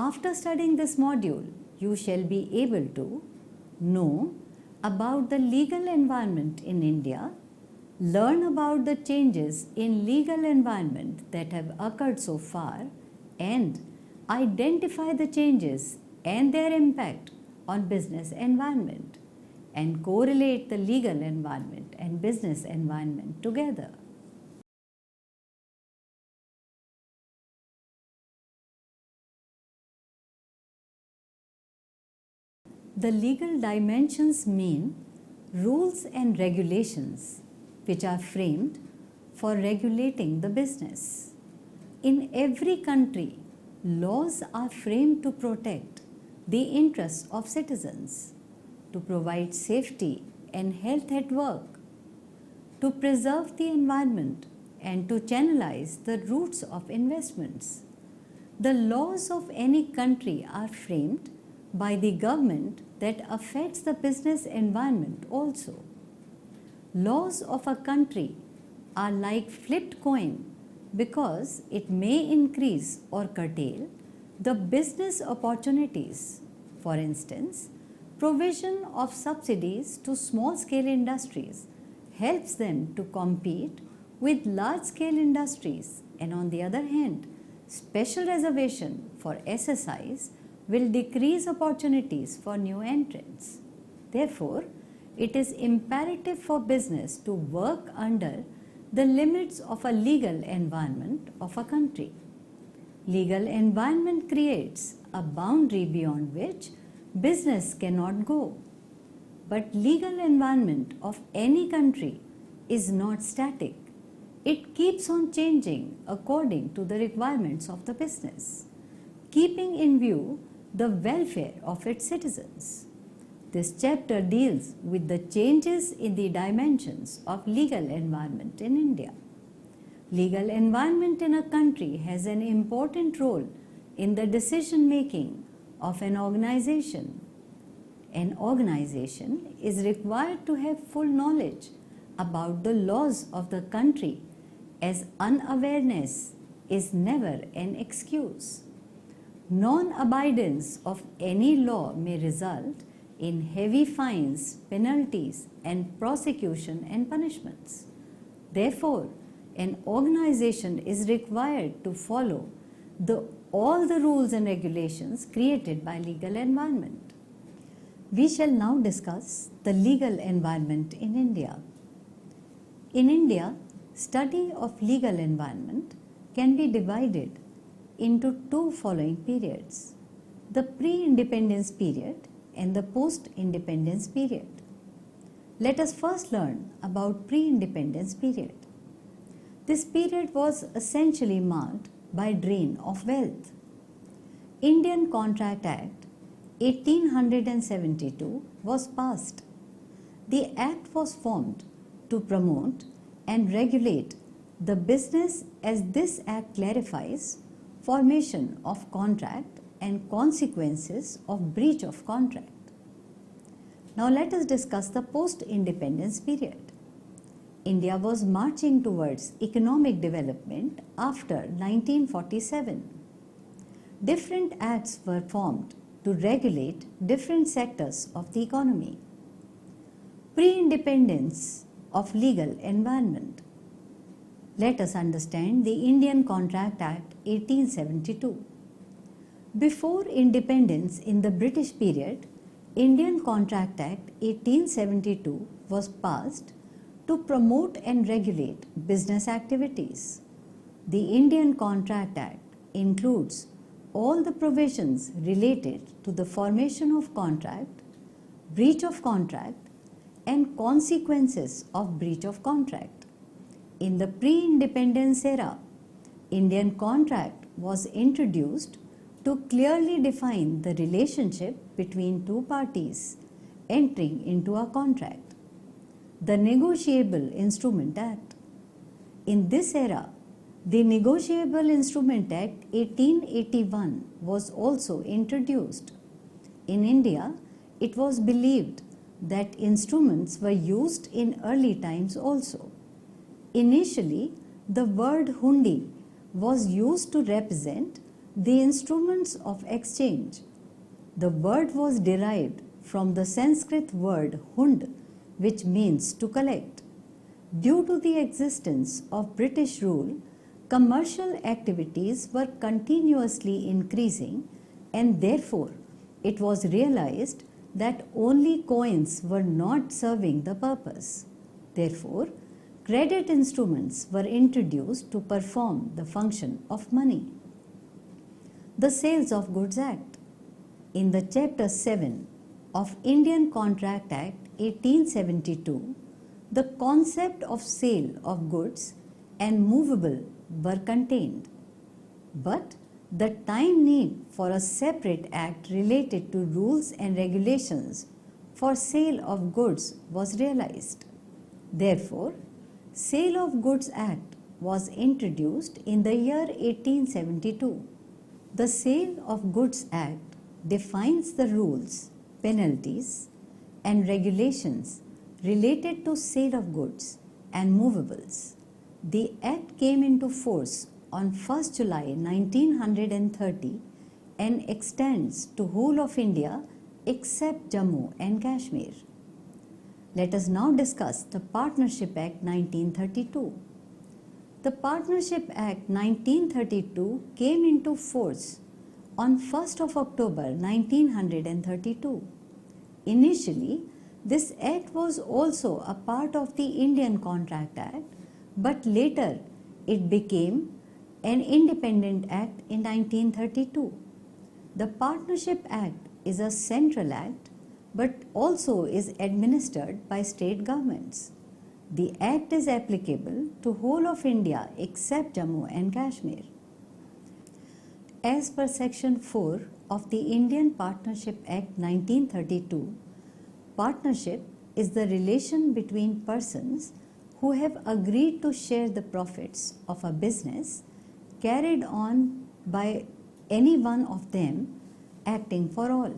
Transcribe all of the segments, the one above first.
After studying this module, you shall be able to know about the legal environment in India, learn about the changes in legal environment that have occurred so far, and identify the changes and their impact on business environment, and correlate the legal environment and business environment together. The legal dimensions mean rules and regulations which are framed for regulating the business. In every country, laws are framed to protect the interests of citizens, to provide safety and health at work, to preserve the environment and to channelize the routes of investments. The laws of any country are framed by the government that affects the business environment also. Laws of a country are like flipped coin because it may increase or curtail the business opportunities. For instance, provision of subsidies to small-scale industries helps them to compete with large-scale industries, and on the other hand, special reservation for SSIs will decrease opportunities for new entrants. Therefore, it is imperative for business to work under the limits of a legal environment of a country. Legal environment creates a boundary beyond which business cannot go. But legal environment of any country is not static. It keeps on changing according to the requirements of the business, keeping in view the welfare of its citizens. This chapter deals with the changes in the dimensions of legal environment in India. Legal environment in a country has an important role in the decision making of an organization. An organization is required to have full knowledge about the laws of the country, as unawareness is never an excuse. Non-abidance of any law may result in heavy fines, penalties, and prosecution and punishments. Therefore, an organization is required to follow all the rules and regulations created by legal environment. We shall now discuss the legal environment in India. In India, study of legal environment can be divided into two following periods: the pre-independence period and the post-independence period. Let us first learn about pre-independence period. This period was essentially marked by drain of wealth. Indian Contract Act 1872 was passed. The act was formed to promote and regulate the business, as this act clarifies formation of contract and consequences of breach of contract. Now let us discuss the post-independence period. India was marching towards economic development after 1947. Different acts were formed to regulate different sectors of the economy. Pre-independence of legal environment. Let us understand the Indian Contract Act 1872. Before independence in the British period, Indian Contract Act 1872 was passed to promote and regulate business activities. The Indian Contract Act includes all the provisions related to the formation of contract, breach of contract, and consequences of breach of contract. In the pre-independence era, Indian contract was introduced to clearly define the relationship between two parties entering into a contract. The Negotiable Instrument Act. In this era, the Negotiable Instrument Act 1881 was also introduced. In India, it was believed that instruments were used in early times also. Initially, the word hundi was used to represent The instruments of exchange. The word was derived from the Sanskrit word hund, which means to collect. Due to the existence of British rule, commercial activities were continuously increasing, and therefore it was realized that only coins were not serving the purpose. Therefore, credit instruments were introduced to perform the function of money. The Sales of Goods Act. In the Chapter 7 of Indian Contract Act 1872, the concept of sale of goods and movable were contained. But the time need for a separate act related to rules and regulations for sale of goods was realized. Therefore, Sale of Goods Act was introduced in the year 1872. The Sale of Goods Act defines the rules, penalties, and regulations related to sale of goods and movables. The Act came into force on 1st July 1930 and extends to whole of India except Jammu and Kashmir. Let us now discuss the Partnership Act 1932. The Partnership Act 1932 came into force on 1st of October 1932. Initially, this act was also a part of the Indian Contract Act, but later it became an independent act in 1932. The Partnership Act is a central act but also is administered by state governments. The act is applicable to whole of India except Jammu and Kashmir. As per Section 4 of the Indian Partnership Act 1932, partnership is the relation between persons who have agreed to share the profits of a business carried on by any one of them acting for all.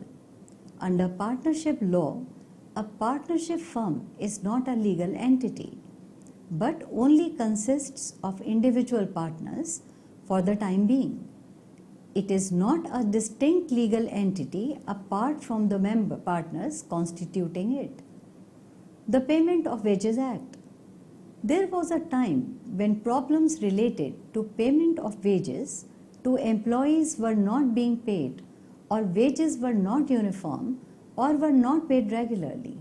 Under partnership law, a partnership firm is not a legal entity, but only consists of individual partners for the time being. It is not a distinct legal entity apart from the member partners constituting it. The Payment of Wages Act. There was a time when problems related to payment of wages to employees were not being paid, or wages were not uniform, or were not paid regularly.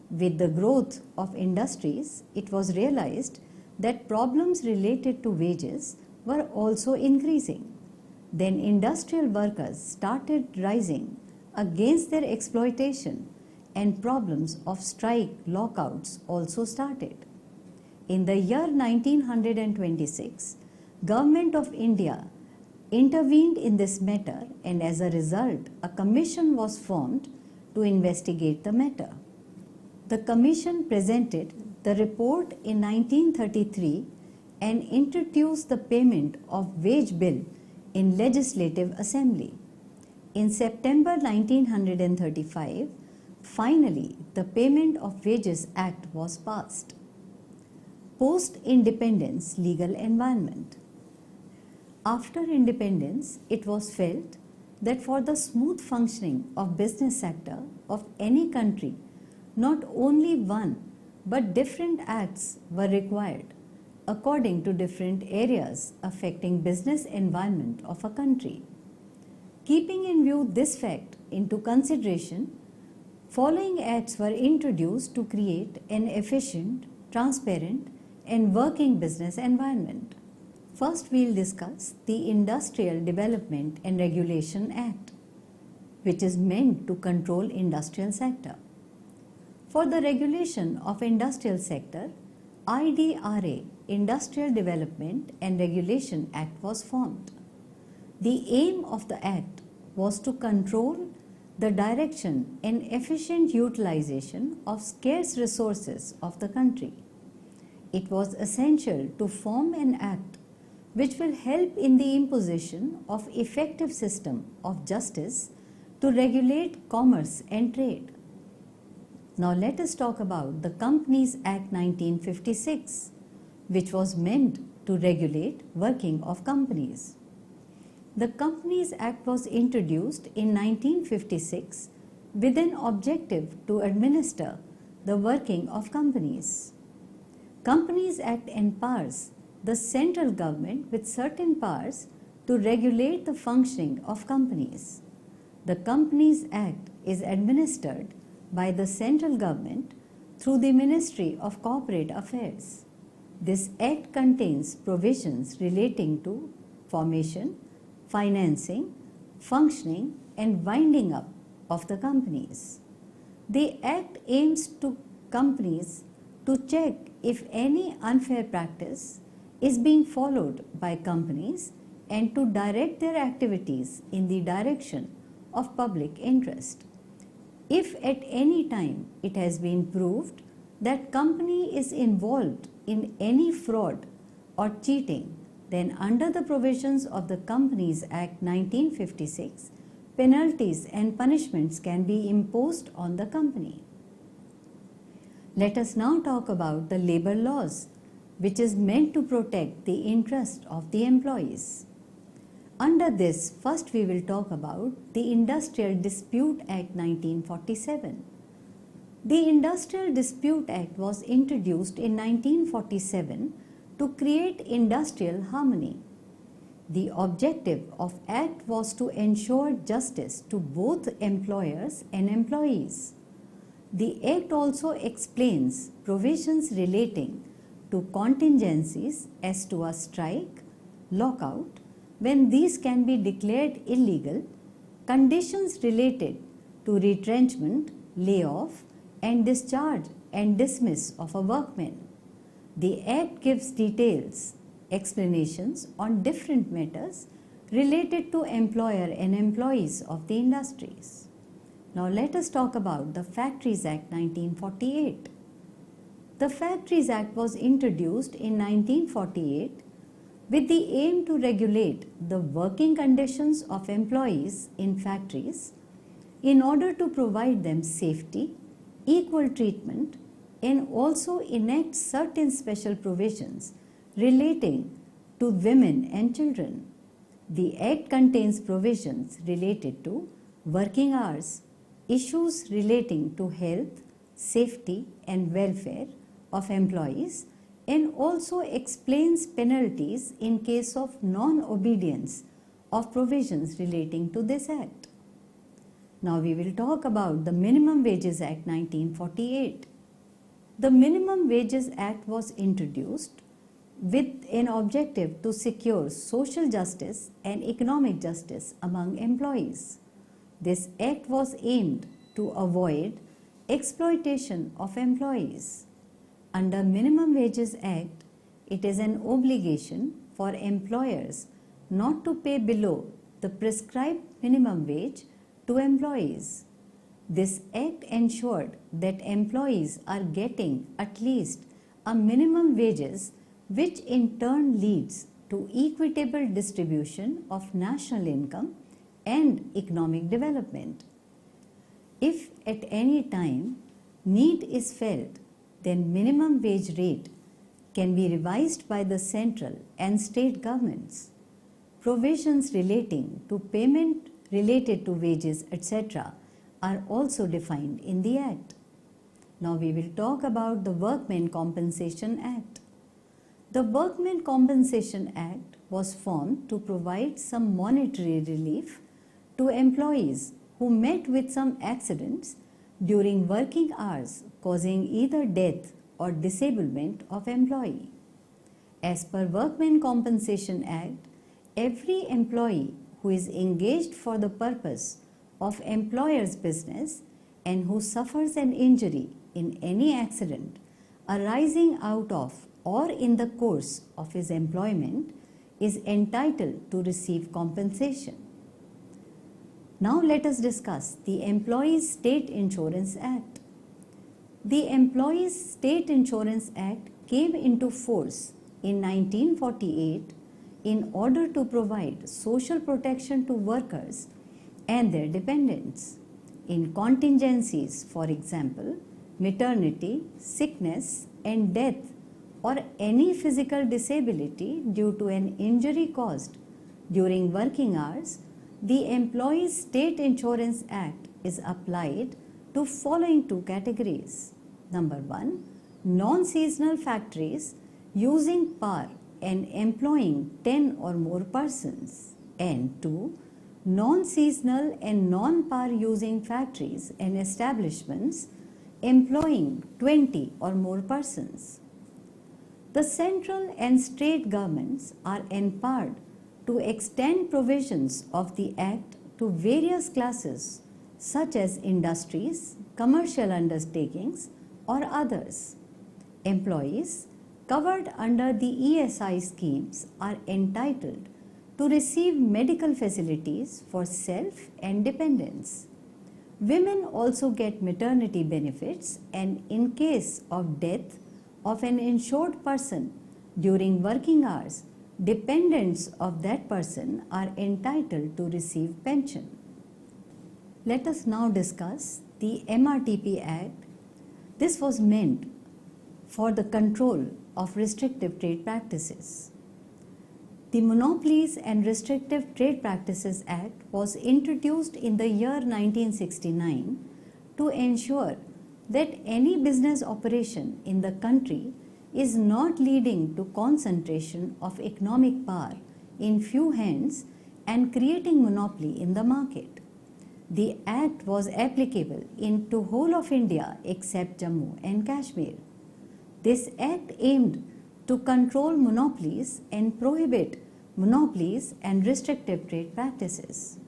With the growth of industries, it was realized that problems related to wages were also increasing. Then industrial workers started rising against their exploitation, and problems of strike, lockouts also started. In the year 1926, Government of India intervened in this matter, and as a result, a commission was formed to investigate the matter. The commission presented the report in 1933 and introduced the payment of wage bill in Legislative Assembly. In September 1935, finally the Payment of Wages Act was passed. Post-independence legal environment. After independence, it was felt that for the smooth functioning of business sector of any country, not only one but different acts were required according to different areas affecting business environment of a country. Keeping in view this fact into consideration, following acts were introduced to create an efficient, transparent, and working business environment. First, we will discuss the Industrial Development and Regulation Act, which is meant to control industrial sector. For the regulation of industrial sector, IDRA, Industrial Development and Regulation Act, was formed. The aim of the Act was to control the direction and efficient utilization of scarce resources of the country. It was essential to form an Act which will help in the imposition of effective system of justice to regulate commerce and trade. Now let us talk about the Companies Act 1956, which was meant to regulate working of companies. The Companies Act was introduced in 1956 with an objective to administer the working of companies. Companies Act empowers the central government with certain powers to regulate the functioning of companies. The Companies Act is administered by the central government through the Ministry of Corporate Affairs. This Act contains provisions relating to formation, financing, functioning, and winding up of the companies. The Act aims to companies to check if any unfair practice is being followed by companies and to direct their activities in the direction of public interest. If at any time it has been proved that company is involved in any fraud or cheating, then under the provisions of the Companies Act 1956, penalties and punishments can be imposed on the company. Let us now talk about the labor laws, which is meant to protect the interest of the employees. Under this, first we will talk about the Industrial Dispute Act 1947. The Industrial Dispute Act was introduced in 1947 to create industrial harmony. The objective of Act was to ensure justice to both employers and employees. The Act also explains provisions relating to contingencies as to a strike, lockout, when these can be declared illegal, conditions related to retrenchment, layoff, and discharge and dismiss of a workman. The Act gives details, explanations on different matters related to employer and employees of the industries. Now let us talk about the Factories Act 1948. The Factories Act was introduced in 1948 with the aim to regulate the working conditions of employees in factories in order to provide them safety, equal treatment, and also enact certain special provisions relating to women and children. The Act contains provisions related to working hours, issues relating to health, safety, and welfare of employees, and also explains penalties in case of non-obedience of provisions relating to this Act. Now we will talk about the Minimum Wages Act 1948. The Minimum Wages Act was introduced with an objective to secure social justice and economic justice among employees. This Act was aimed to avoid exploitation of employees. Under Minimum Wages Act, it is an obligation for employers not to pay below the prescribed minimum wage to employees. This Act ensured that employees are getting at least a minimum wages, which in turn leads to equitable distribution of national income and economic development. If at any time need is felt, then minimum wage rate can be revised by the central and state governments. Provisions relating to payment related to wages, etc., are also defined in the Act. Now we will talk about the Workmen Compensation Act. The Workmen Compensation Act was formed to provide some monetary relief to employees who met with some accidents during working hours causing either death or disablement of employee. As per Workmen Compensation Act, every employee who is engaged for the purpose of employer's business and who suffers an injury in any accident arising out of or in the course of his employment is entitled to receive compensation. Now let us discuss the Employees State Insurance Act. The Employees State Insurance Act came into force in 1948 in order to provide social protection to workers and their dependents. In contingencies, for example, maternity, sickness, and death, or any physical disability due to an injury caused during working hours, the Employees State Insurance Act is applied to following two categories. Number 1, non-seasonal factories using power and employing 10 or more persons, and 2, non-seasonal and non-power using factories and establishments employing 20 or more persons. The central and state governments are empowered to extend provisions of the Act to various classes such as industries, commercial undertakings, or others. Employees covered under the ESI schemes are entitled to receive medical facilities for self and dependents. Women also get maternity benefits, and in case of death of an insured person during working hours, dependents of that person are entitled to receive pension. Let us now discuss the MRTP Act. This was meant for the control of restrictive trade practices. The Monopolies and Restrictive Trade Practices Act was introduced in the year 1969 to ensure that any business operation in the country is not leading to concentration of economic power in few hands and creating monopoly in the market. The Act was applicable into whole of India except Jammu and Kashmir. This Act aimed to control monopolies and prohibit monopolies and restrictive trade practices.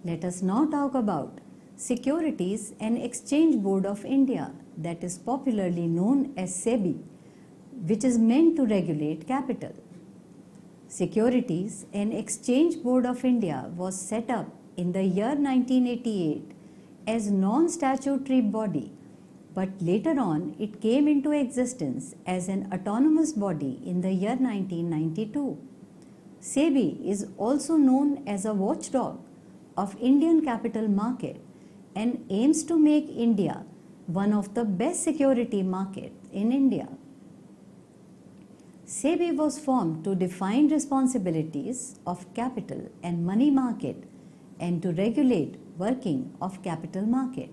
Let us now talk about Securities and Exchange Board of India, that is popularly known as SEBI, which is meant to regulate capital. Securities and Exchange Board of India was set up in the year 1988 as non-statutory body, but later on it came into existence as an autonomous body in the year 1992. SEBI is also known as a watchdog of Indian capital market and aims to make India one of the best security markets in India. SEBI was formed to define responsibilities of capital and money market and to regulate working of capital market.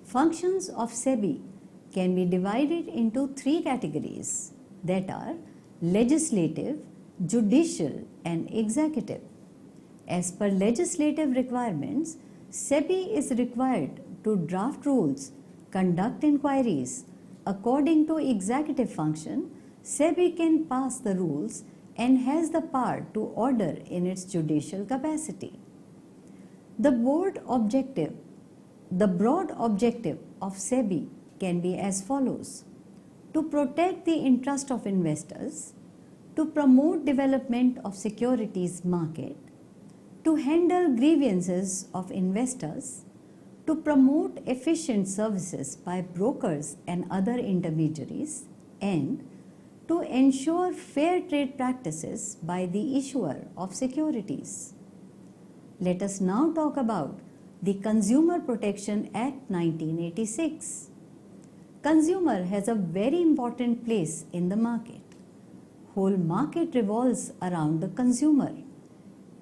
Functions of SEBI can be divided into three categories, that are legislative, judicial, and executive. As per legislative requirements, SEBI is required to draft rules, conduct inquiries. According to executive function, SEBI can pass the rules and has the power to order in its judicial capacity. The broad objective of SEBI can be as follows: to protect the interest of investors, to promote development of securities market, to handle grievances of investors, to promote efficient services by brokers and other intermediaries, and to ensure fair trade practices by the issuer of securities. Let us now talk about the Consumer Protection Act 1986. Consumer has a very important place in the market. Whole market revolves around the consumer,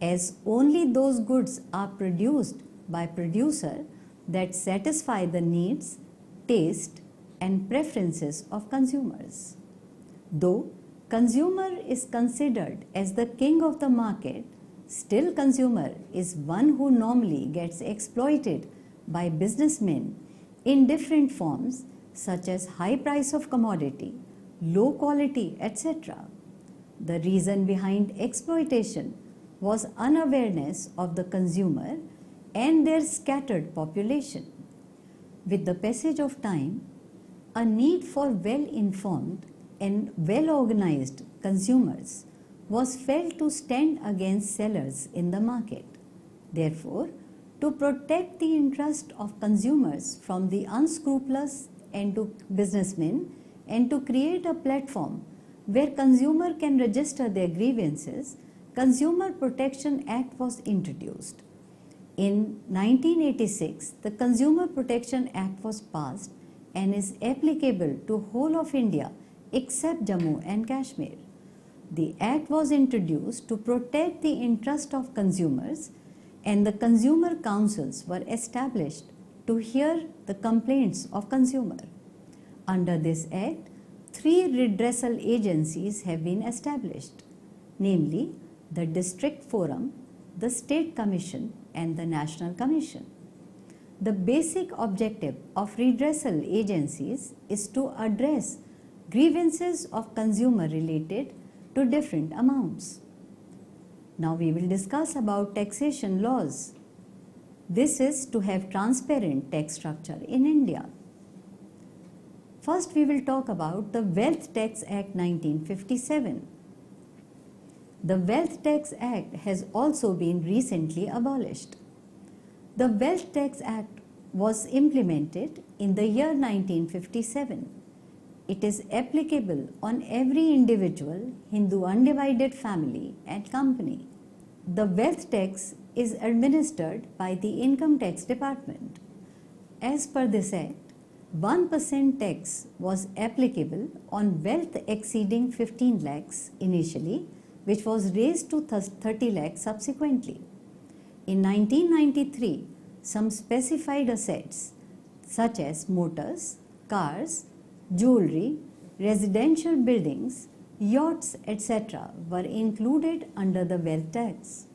as only those goods are produced by producer that satisfy the needs, taste, and preferences of consumers. Though consumer is considered as the king of the market, still consumer is one who normally gets exploited by businessmen in different forms such as high price of commodity, low quality, etc. The reason behind exploitation was unawareness of the consumer and their scattered population. With the passage of time, a need for well-informed and well-organized consumers was felt to stand against sellers in the market. Therefore, to protect the interest of consumers from the unscrupulous and to businessmen and to create a platform where consumer can register their grievances, Consumer Protection Act was introduced. In 1986, the Consumer Protection Act was passed and is applicable to whole of India except Jammu and Kashmir. The Act was introduced to protect the interest of consumers, and the consumer councils were established to hear the complaints of consumer. Under this Act, 3 redressal agencies have been established, namely the District Forum, the State Commission, and the National Commission. The basic objective of redressal agencies is to address grievances of consumer related to different amounts. Now we will discuss about taxation laws. This is to have transparent tax structure in India. First we will talk about the Wealth Tax Act 1957. The Wealth Tax Act has also been recently abolished. The Wealth Tax Act was implemented in the year 1957. It is applicable on every individual, Hindu undivided family and company. The wealth tax is administered by the Income Tax Department. As per this Act, 1% tax was applicable on wealth exceeding 15 lakhs initially, which was raised to 30 lakhs subsequently. In 1993, some specified assets such as motors, cars, jewelry, residential buildings, yachts, etc. were included under the wealth tax.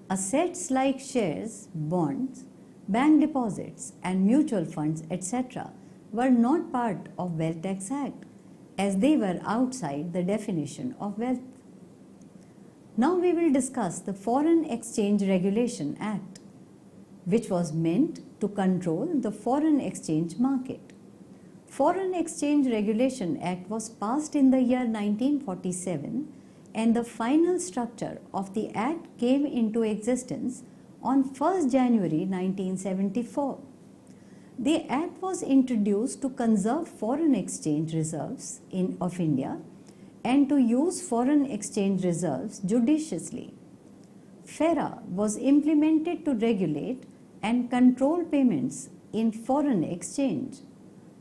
Assets like shares, bonds, bank deposits and mutual funds, etc. were not part of Wealth Tax Act as they were outside the definition of wealth. Now we will discuss the Foreign Exchange Regulation Act, which was meant to control the foreign exchange market. Foreign Exchange Regulation Act was passed in the year 1947, and the final structure of the Act came into existence on 1st January 1974. The Act was introduced to conserve foreign exchange reserves of India and to use foreign exchange reserves judiciously. FERA was implemented to regulate and control payments in foreign exchange.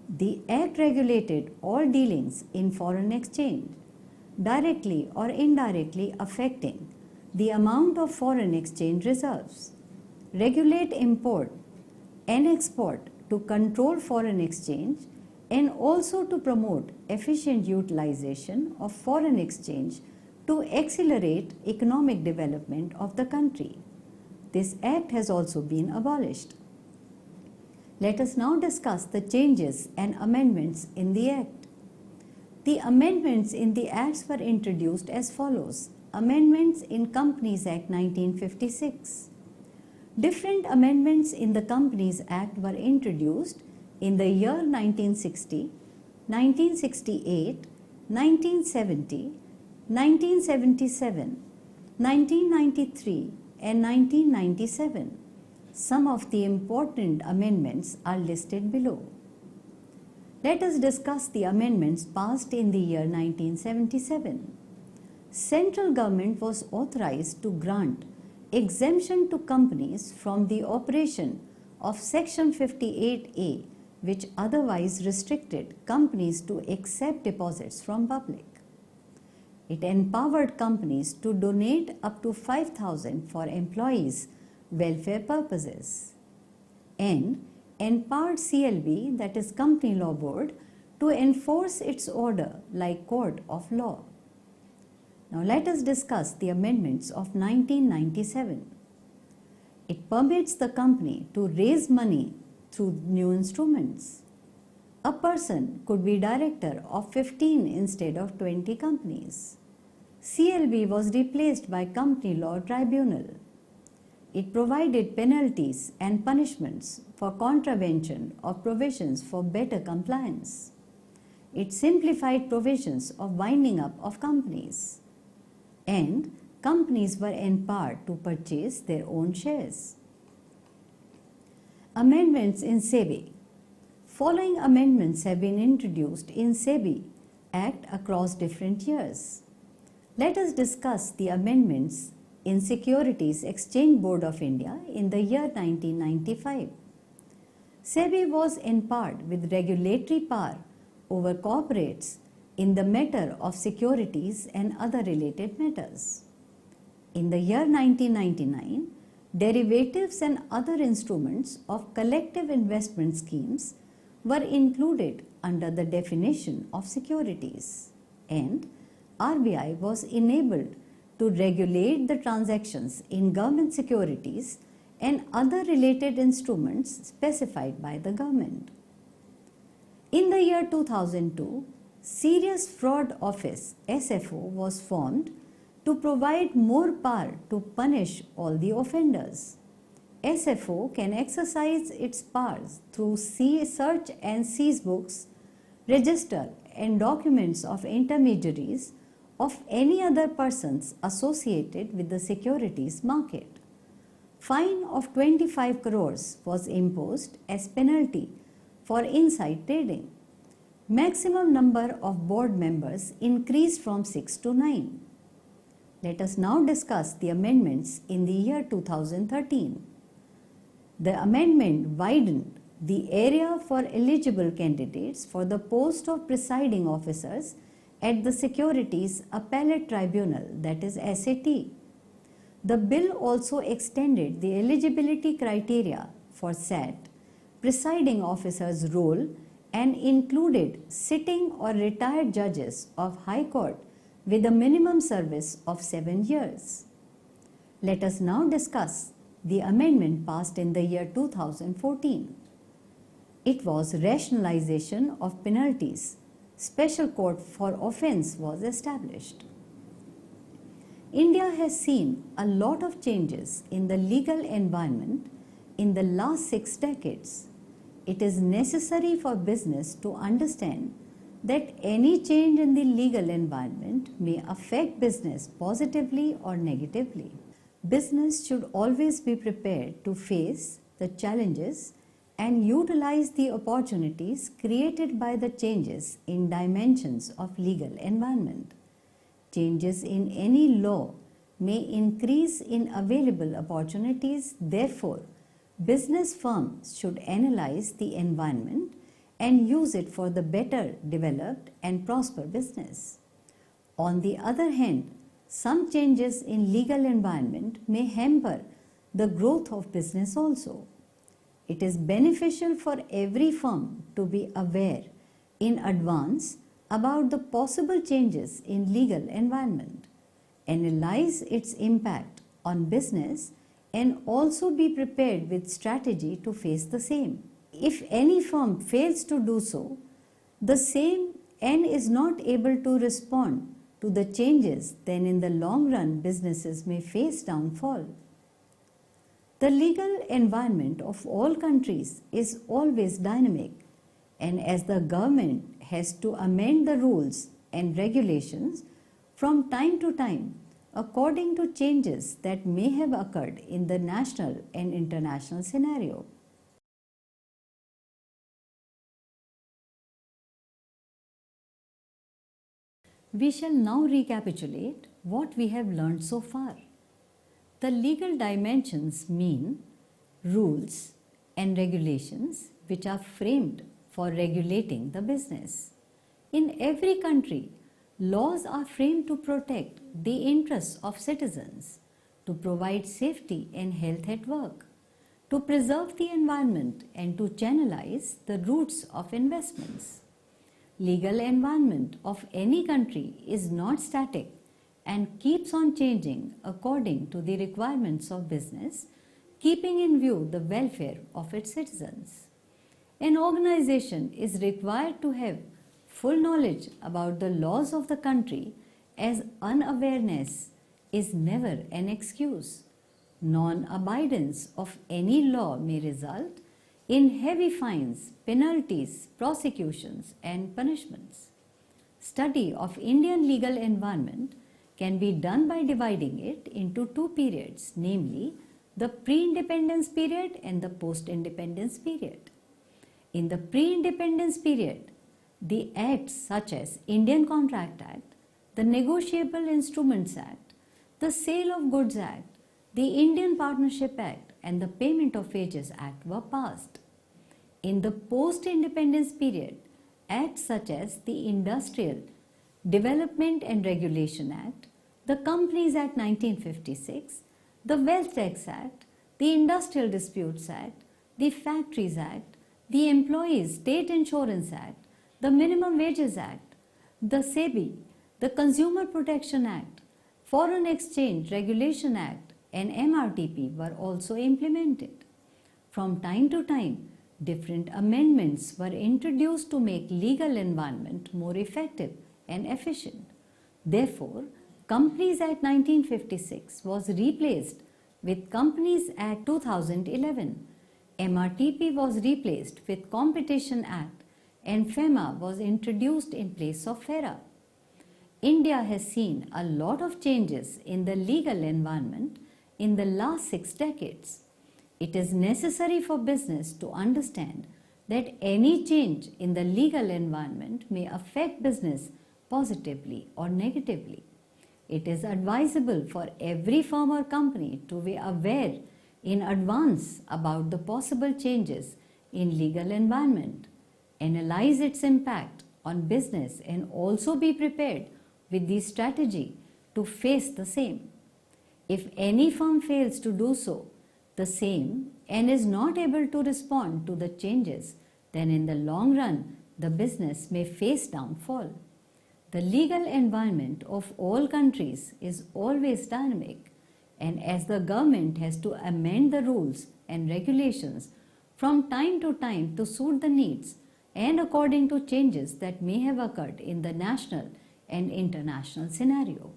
The Act regulated all dealings in foreign exchange, directly or indirectly affecting the amount of foreign exchange reserves, regulate import and export to control foreign exchange, and also to promote efficient utilization of foreign exchange to accelerate economic development of the country. This Act has also been abolished. Let us now discuss the changes and amendments in the Act. The amendments in the Acts were introduced as follows. Amendments in Companies Act 1956. Different amendments in the Companies Act were introduced in the year 1960, 1968, 1970, 1977, 1993 and 1997. Some of the important amendments are listed below. Let us discuss the amendments passed in the year 1977. Central government was authorized to grant exemption to companies from the operation of Section 58A, which otherwise restricted companies to accept deposits from public. It empowered companies to donate up to 5,000 for employees' welfare purposes, and empowered CLB, that is Company Law Board, to enforce its order like court of law. Now let us discuss the amendments of 1997. It permits the company to raise money through new instruments. A person could be director of 15 instead of 20 companies. CLB was replaced by Company Law Tribunal. It provided penalties and punishments for contravention of provisions for better compliance. It simplified provisions of winding up of companies. And companies were empowered to purchase their own shares. Amendments in SEBI. Following amendments have been introduced in SEBI Act across different years. Let us discuss the amendments in Securities Exchange Board of India in the year 1995. SEBI was empowered with regulatory power over corporates in the matter of securities and other related matters. In the year 1999, derivatives and other instruments of collective investment schemes were included under the definition of securities, and RBI was enabled to regulate the transactions in government securities and other related instruments specified by the government. In the year 2002, Serious Fraud Office (SFO) was formed to provide more power to punish all the offenders. SFO can exercise its powers through search and seize books, register and documents of intermediaries of any other persons associated with the securities market. Fine of 25 crores was imposed as penalty for inside trading. Maximum number of board members increased from 6 to 9. Let us now discuss the amendments in the year 2013. The amendment widened the area for eligible candidates for the post of presiding officers at the Securities Appellate Tribunal, that is SAT. The bill also extended the eligibility criteria for SAT presiding officers' role and included sitting or retired judges of High Court with a minimum service of 7 years. Let us now discuss the amendment passed in the year 2014. It was rationalization of penalties. Special court for offense was established. India has seen a lot of changes in the legal environment in the last 6 decades. It is necessary for business to understand that any change in the legal environment may affect business positively or negatively. Business should always be prepared to face the challenges and utilize the opportunities created by the changes in dimensions of legal environment. Changes in any law may increase in available opportunities. Therefore, business firms should analyze the environment and use it for the better developed and prosper business. On the other hand, some changes in legal environment may hamper the growth of business also. It is beneficial for every firm to be aware in advance about the possible changes in legal environment, analyze its impact on business, and also be prepared with strategy to face the same. If any firm fails to do so, the same and is not able to respond to the changes, then in the long run businesses may face downfall. The legal environment of all countries is always dynamic, and as the government has to amend the rules and regulations from time to time according to changes that may have occurred in the national and international scenario. We shall now recapitulate what we have learned so far. The legal dimensions mean rules and regulations which are framed for regulating the business. In every country, laws are framed to protect the interests of citizens, to provide safety and health at work, to preserve the environment, and to channelize the routes of investments. Legal environment of any country is not static and keeps on changing according to the requirements of business, keeping in view the welfare of its citizens. An organization is required to have full knowledge about the laws of the country, as unawareness is never an excuse. Non-abidance of any law may result in heavy fines, penalties, prosecutions, and punishments. Study of Indian legal environment can be done by dividing it into 2 periods, namely the pre-independence period and the post-independence period. In the pre-independence period, the acts such as Indian Contract Act, the Negotiable Instruments Act, the Sale of Goods Act, the Indian Partnership Act, and the Payment of Wages Act were passed. In the post-independence period, acts such as the Industrial Development and Regulation Act, the Companies Act 1956, the Wealth Tax Act, the Industrial Disputes Act, the Factories Act, the Employees State Insurance Act, the Minimum Wages Act, the SEBI, the Consumer Protection Act, Foreign Exchange Regulation Act and MRTP were also implemented. From time to time, different amendments were introduced to make legal environment more effective and efficient. Therefore, Companies Act 1956 was replaced with Companies Act 2011. MRTP was replaced with Competition Act and FEMA was introduced in place of FERA. India has seen a lot of changes in the legal environment in the last 6 decades. It is necessary for business to understand that any change in the legal environment may affect business positively or negatively. It is advisable for every firm or company to be aware in advance about the possible changes in legal environment, analyze its impact on business and also be prepared with the strategy to face the same. If any firm fails to do so, the same and is not able to respond to the changes, then in the long run, the business may face downfall. The legal environment of all countries is always dynamic, and as the government has to amend the rules and regulations from time to time to suit the needs and according to changes that may have occurred in the national and international scenario.